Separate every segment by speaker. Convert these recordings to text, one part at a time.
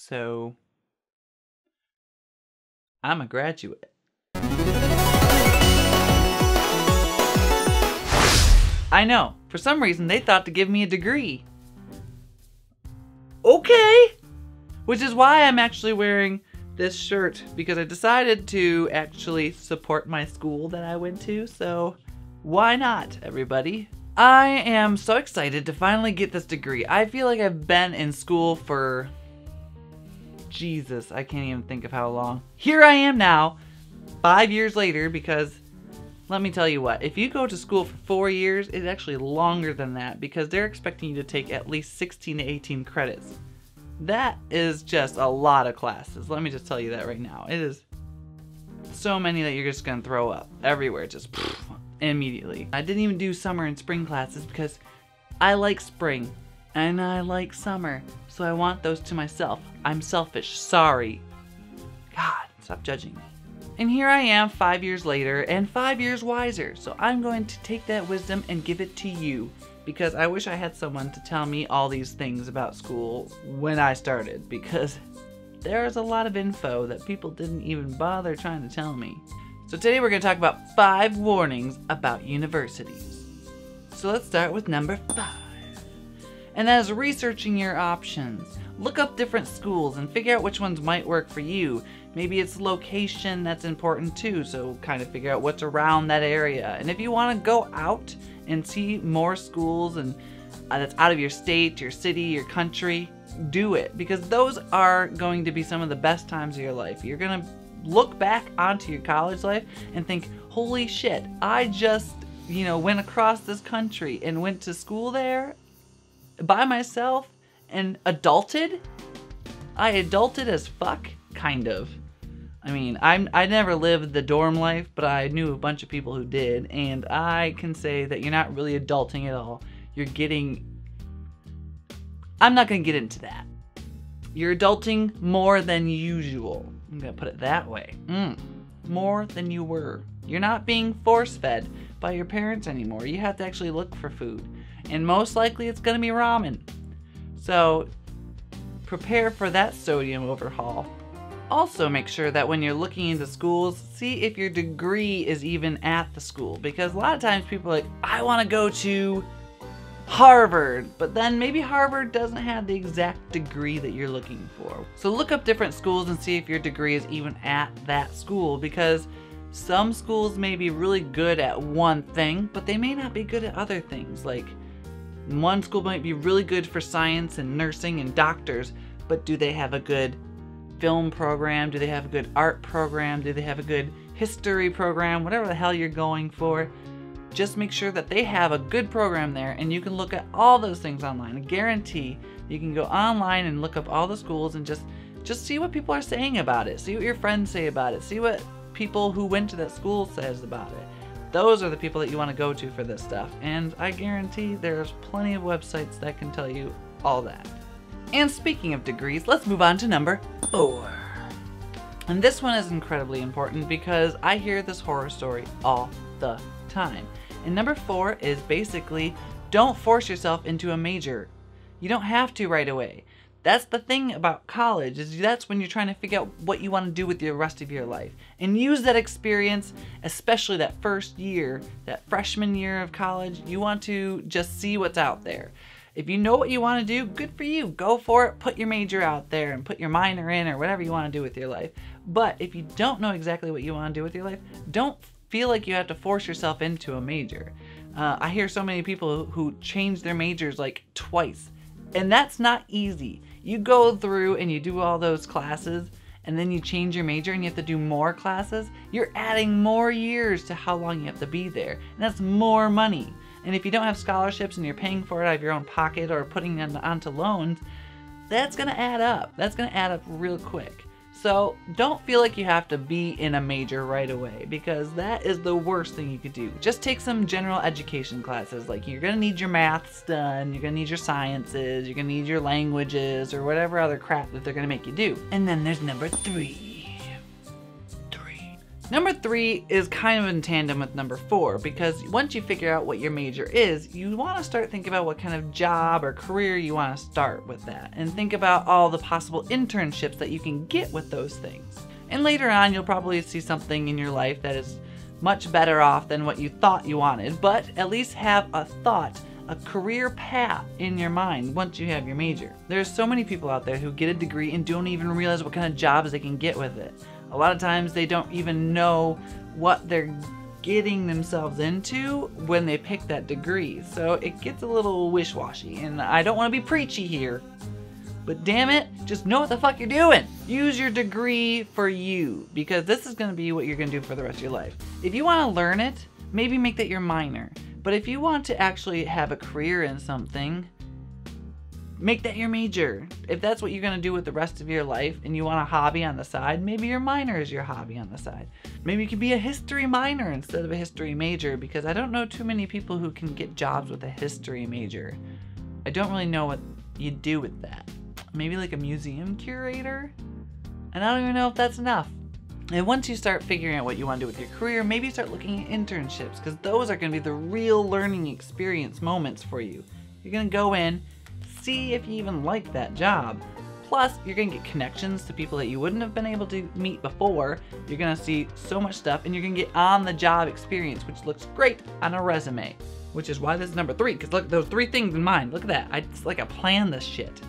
Speaker 1: So I'm a graduate. I know, for some reason they thought to give me a degree. Okay! Which is why I'm actually wearing this shirt, because I decided to actually support my school that I went to, so why not, everybody? I am so excited to finally get this degree. I feel like I've been in school for, Jesus, I can't even think of how long. Here I am now, 5 years later, because let me tell you what, if you go to school for 4 years, it's actually longer than that because they're expecting you to take at least 16 to 18 credits. That is just a lot of classes. Let me just tell you that right now. It is so many that you're just gonna throw up everywhere, just immediately. I didn't even do summer and spring classes because I like spring and I like summer, so I want those to myself. I'm selfish, sorry. God, stop judging me. And here I am 5 years later and 5 years wiser. So I'm going to take that wisdom and give it to you because I wish I had someone to tell me all these things about school when I started, because there's a lot of info that people didn't even bother trying to tell me. So today we're going to talk about 5 warnings about universities. So let's start with number 5. And that is researching your options. Look up different schools and figure out which ones might work for you. Maybe it's location that's important too, so kind of figure out what's around that area. And if you want to go out and see more schools and that's out of your state, your city, your country, do it, because those are going to be some of the best times of your life. You're going to look back onto your college life and think, holy shit, I just, went across this country and went to school there by myself and adulted. I adulted as fuck, kind of. I mean, I never lived the dorm life, but I knew a bunch of people who did, and I can say that you're not really adulting at all. You're getting... I'm not going to get into that. You're adulting more than usual. I'm going to put it that way. More than you were. You're not being force-fed by your parents anymore. You have to actually look for food. And most likely it's going to be ramen. So prepare for that sodium overhaul. Also make sure that when you're looking into schools, see if your degree is even at the school. Because a lot of times people are like, I want to go to Harvard, but then maybe Harvard doesn't have the exact degree that you're looking for. So look up different schools and see if your degree is even at that school, because some schools may be really good at one thing, but they may not be good at other things. Like one school might be really good for science and nursing and doctors, but do they have a good film program? Do they have a good art program? Do they have a good history program? Whatever the hell you're going for, just make sure that they have a good program there, and you can look at all those things online. I guarantee you can go online and look up all the schools and just see what people are saying about it. See what your friends say about it. See what people who went to that school says about it. Those are the people that you want to go to for this stuff, and I guarantee there's plenty of websites that can tell you all that. And speaking of degrees, let's move on to number 4. And this one is incredibly important because I hear this horror story all the time. And number 4 is basically, don't force yourself into a major. You don't have to right away. That's the thing about college, is that's when you're trying to figure out what you want to do with the rest of your life. And use that experience, especially that first year, that freshman year of college. You want to just see what's out there. If you know what you want to do, good for you. Go for it. Put your major out there and put your minor in or whatever you want to do with your life. But if you don't know exactly what you want to do with your life, don't feel like you have to force yourself into a major. I hear so many people who change their majors like twice. And that's not easy. You go through and you do all those classes and then you change your major and you have to do more classes. You're adding more years to how long you have to be there. And that's more money. And if you don't have scholarships and you're paying for it out of your own pocket or putting it onto loans, that's going to add up. That's going to add up real quick. So don't feel like you have to be in a major right away, because that is the worst thing you could do. Just take some general education classes. Like, you're going to need your maths done, you're going to need your sciences, you're going to need your languages, or whatever other crap that they're going to make you do. And then there's number 3. Number 3 is kind of in tandem with number 4, because once you figure out what your major is, you want to start thinking about what kind of job or career you want to start with that, and think about all the possible internships that you can get with those things. And later on, you'll probably see something in your life that is much better off than what you thought you wanted, but at least have a thought, a career path in your mind once you have your major. There's so many people out there who get a degree and don't even realize what kind of jobs they can get with it. A lot of times they don't even know what they're getting themselves into when they pick that degree. So it gets a little wish-washy, and I don't want to be preachy here, but damn it, just know what the fuck you're doing. Use your degree for you, because this is going to be what you're going to do for the rest of your life. If you want to learn it, maybe make that your minor. But if you want to actually have a career in something, make that your major. If that's what you're going to do with the rest of your life and you want a hobby on the side, maybe your minor is your hobby on the side. Maybe you could be a history minor instead of a history major, because I don't know too many people who can get jobs with a history major. I don't really know what you do with that. Maybe like a museum curator? And I don't even know if that's enough. And once you start figuring out what you want to do with your career, maybe start looking at internships, because those are going to be the real learning experience moments for you. You're going to go in, see if you even like that job. Plus, you're gonna get connections to people that you wouldn't have been able to meet before. You're gonna see so much stuff, and you're gonna get on-the-job experience, which looks great on a resume. Which is why this is number 3, because look, those 3 things in mind. Look at that. It's like I planned this shit.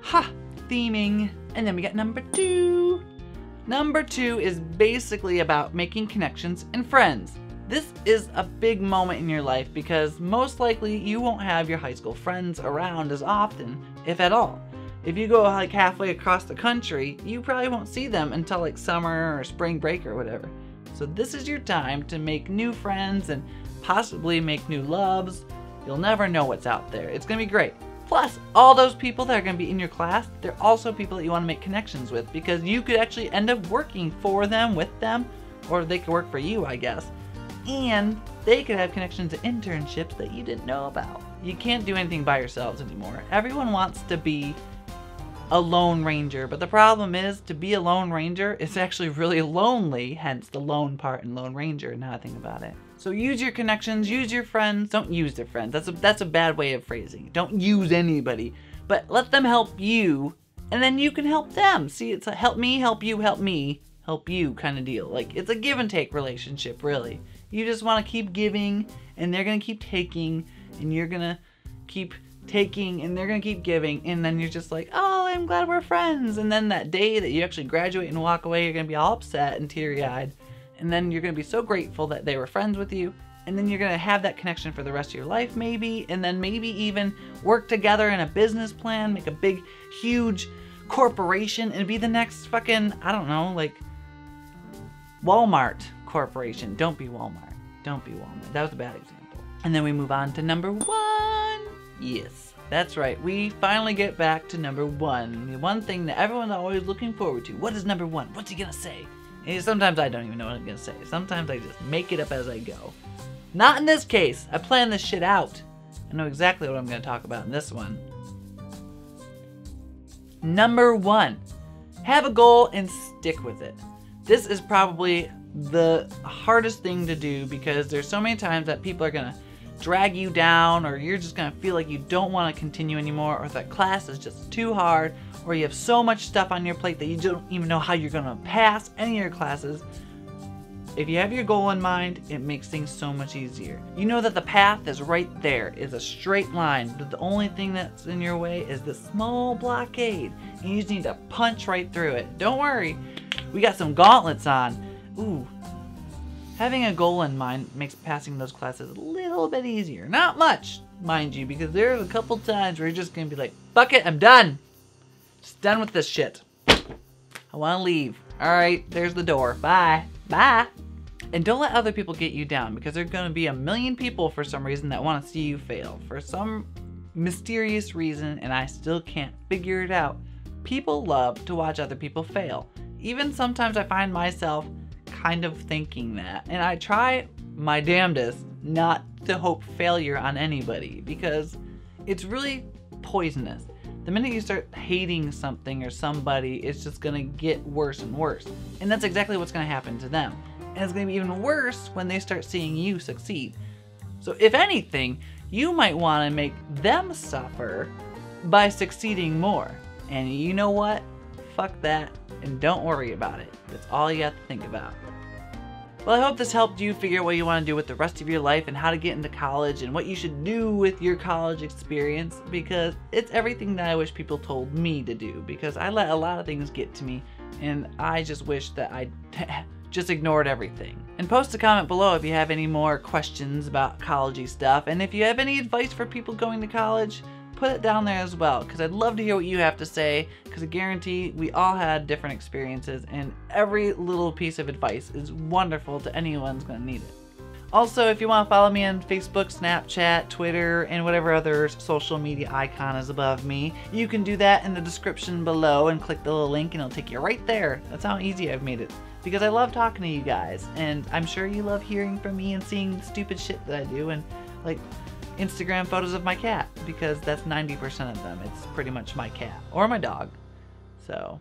Speaker 1: Ha! Theming. And then we got number 2. Number 2 is basically about making connections and friends. This is a big moment in your life, because most likely you won't have your high school friends around as often, if at all. If you go like halfway across the country, you probably won't see them until like summer or spring break or whatever. So this is your time to make new friends and possibly make new loves. You'll never know what's out there. It's gonna be great. Plus, all those people that are gonna be in your class, they're also people that you wanna make connections with, because you could actually end up working for them, with them, or they could work for you, I guess. And they could have connections to internships that you didn't know about. You can't do anything by yourselves anymore. Everyone wants to be a lone ranger, but the problem is, to be a lone ranger is actually really lonely, hence the lone part in Lone Ranger, now I think about it. So use your connections, use your friends. Don't use their friends. That's a bad way of phrasing it. Don't use anybody, but let them help you, and then you can help them. See, it's a help me, help you, help me, help you kind of deal. Like, it's a give and take relationship, really. You just want to keep giving, and they're going to keep taking, and you're going to keep taking, and they're going to keep giving, and then you're just like, oh, I'm glad we're friends. And then that day that you actually graduate and walk away, you're going to be all upset and teary-eyed, and then you're going to be so grateful that they were friends with you, and then you're going to have that connection for the rest of your life, maybe, and then maybe even work together in a business plan, make a big, huge corporation, and be the next fucking, I don't know, like Walmart corporation. Don't be Walmart. Don't be Walmart. That was a bad example. And then we move on to number 1. Yes, that's right. We finally get back to number 1. The one thing that everyone's always looking forward to. What is number 1? What's he gonna say? And sometimes I don't even know what I'm gonna say. Sometimes I just make it up as I go. Not in this case. I plan this shit out. I know exactly what I'm gonna talk about in this one. Number 1. Have a goal and stick with it. This is probably the hardest thing to do, because there's so many times that people are gonna drag you down, or you're just gonna feel like you don't want to continue anymore, or that class is just too hard, or you have so much stuff on your plate that you don't even know how you're gonna pass any of your classes. If you have your goal in mind, it makes things so much easier. You know that the path is right there, is a straight line, but the only thing that's in your way is this small blockade, and you just need to punch right through it. Don't worry, we got some gauntlets on. Ooh. Having a goal in mind makes passing those classes a little bit easier. Not much, mind you, because there's a couple times where you're just gonna be like, fuck it, I'm done. Just done with this shit. I wanna leave. Alright, there's the door. Bye. Bye. And don't let other people get you down, because there's gonna be a million people for some reason that wanna see you fail. For some mysterious reason, and I still can't figure it out, people love to watch other people fail. Even sometimes I find myself kind of thinking that, and I try my damnedest not to hope failure on anybody, because it's really poisonous. The minute you start hating something or somebody, it's just gonna get worse and worse. And that's exactly what's gonna happen to them. And it's gonna be even worse when they start seeing you succeed. So if anything, you might wanna make them suffer by succeeding more. And you know what? Fuck that, and don't worry about it. That's all you have to think about. Well, I hope this helped you figure out what you want to do with the rest of your life and how to get into college and what you should do with your college experience, because it's everything that I wish people told me to do, because I let a lot of things get to me and I just wish that I just ignored everything. And post a comment below if you have any more questions about college-y stuff, and if you have any advice for people going to college, put it down there as well, because I'd love to hear what you have to say, because I guarantee we all had different experiences and every little piece of advice is wonderful to anyone who's going to need it. Also, if you want to follow me on Facebook, Snapchat, Twitter, and whatever other social media icon is above me, you can do that in the description below and click the little link and it'll take you right there. That's how easy I've made it. Because I love talking to you guys, and I'm sure you love hearing from me and seeing the stupid shit that I do, and like Instagram photos of my cat, because that's 90% of them. It's pretty much my cat or my dog. So